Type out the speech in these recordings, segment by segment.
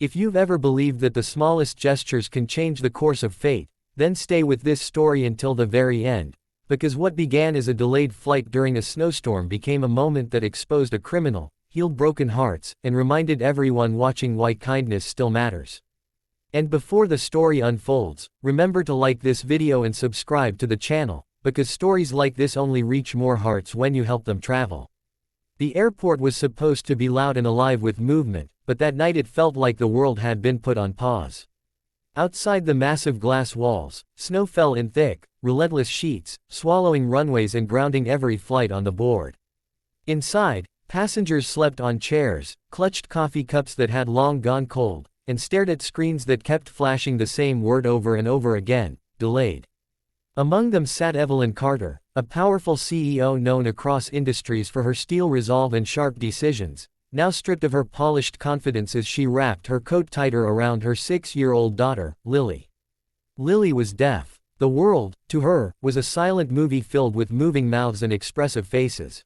If you've ever believed that the smallest gestures can change the course of fate, then stay with this story until the very end, because what began as a delayed flight during a snowstorm became a moment that exposed a criminal, healed broken hearts, and reminded everyone watching why kindness still matters. And before the story unfolds, remember to like this video and subscribe to the channel, because stories like this only reach more hearts when you help them travel. The airport was supposed to be loud and alive with movement, but that night it felt like the world had been put on pause. Outside the massive glass walls, snow fell in thick, relentless sheets, swallowing runways and grounding every flight on the board. Inside, passengers slept on chairs, clutched coffee cups that had long gone cold, and stared at screens that kept flashing the same word over and over again: delayed. Among them sat Evelyn Carter, a powerful CEO known across industries for her steel resolve and sharp decisions, now stripped of her polished confidence as she wrapped her coat tighter around her 6-year-old daughter, Lily. Lily was deaf. The world, to her, was a silent movie filled with moving mouths and expressive faces.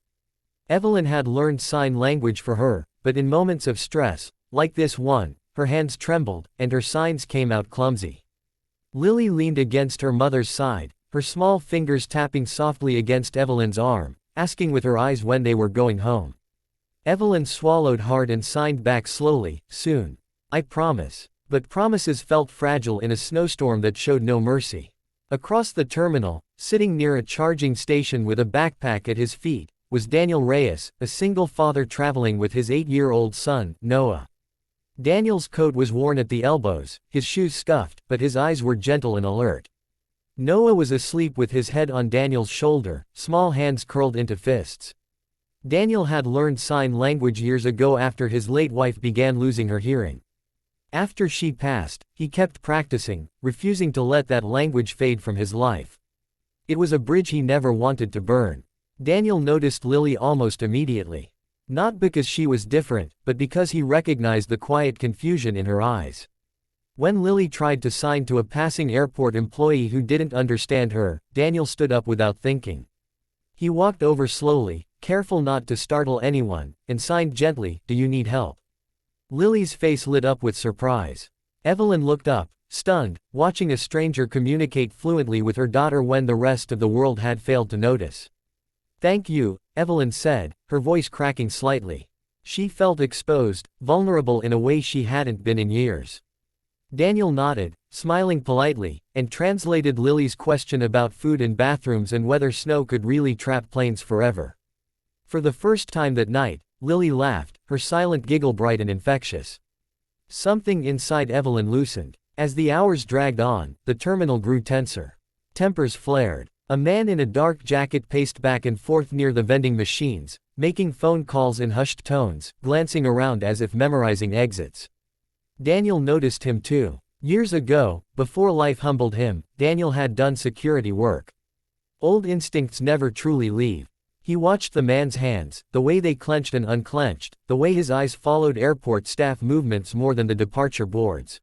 Evelyn had learned sign language for her, but in moments of stress, like this one, her hands trembled, and her signs came out clumsy. Lily leaned against her mother's side, her small fingers tapping softly against Evelyn's arm, asking with her eyes when they were going home. Evelyn swallowed hard and signed back slowly, "Soon. I promise." But promises felt fragile in a snowstorm that showed no mercy. Across the terminal, sitting near a charging station with a backpack at his feet, was Daniel Reyes, a single father traveling with his 8-year-old son, Noah. Daniel's coat was worn at the elbows, his shoes scuffed, but his eyes were gentle and alert. Noah was asleep with his head on Daniel's shoulder, small hands curled into fists. Daniel had learned sign language years ago after his late wife began losing her hearing. After she passed, he kept practicing, refusing to let that language fade from his life. It was a bridge he never wanted to burn. Daniel noticed Lily almost immediately. Not because she was different, but because he recognized the quiet confusion in her eyes. When Lily tried to sign to a passing airport employee who didn't understand her, Daniel stood up without thinking. He walked over slowly, careful not to startle anyone, and signed gently, "Do you need help?" Lily's face lit up with surprise. Evelyn looked up, stunned, watching a stranger communicate fluently with her daughter when the rest of the world had failed to notice. "Thank you," Evelyn said, her voice cracking slightly. She felt exposed, vulnerable in a way she hadn't been in years. Daniel nodded, smiling politely, and translated Lily's question about food and bathrooms and whether snow could really trap planes forever. For the first time that night, Lily laughed, her silent giggle bright and infectious. Something inside Evelyn loosened. As the hours dragged on, the terminal grew tenser. Tempers flared. A man in a dark jacket paced back and forth near the vending machines, making phone calls in hushed tones, glancing around as if memorizing exits. Daniel noticed him too. Years ago, before life humbled him, Daniel had done security work. Old instincts never truly leave. He watched the man's hands, the way they clenched and unclenched, the way his eyes followed airport staff movements more than the departure boards.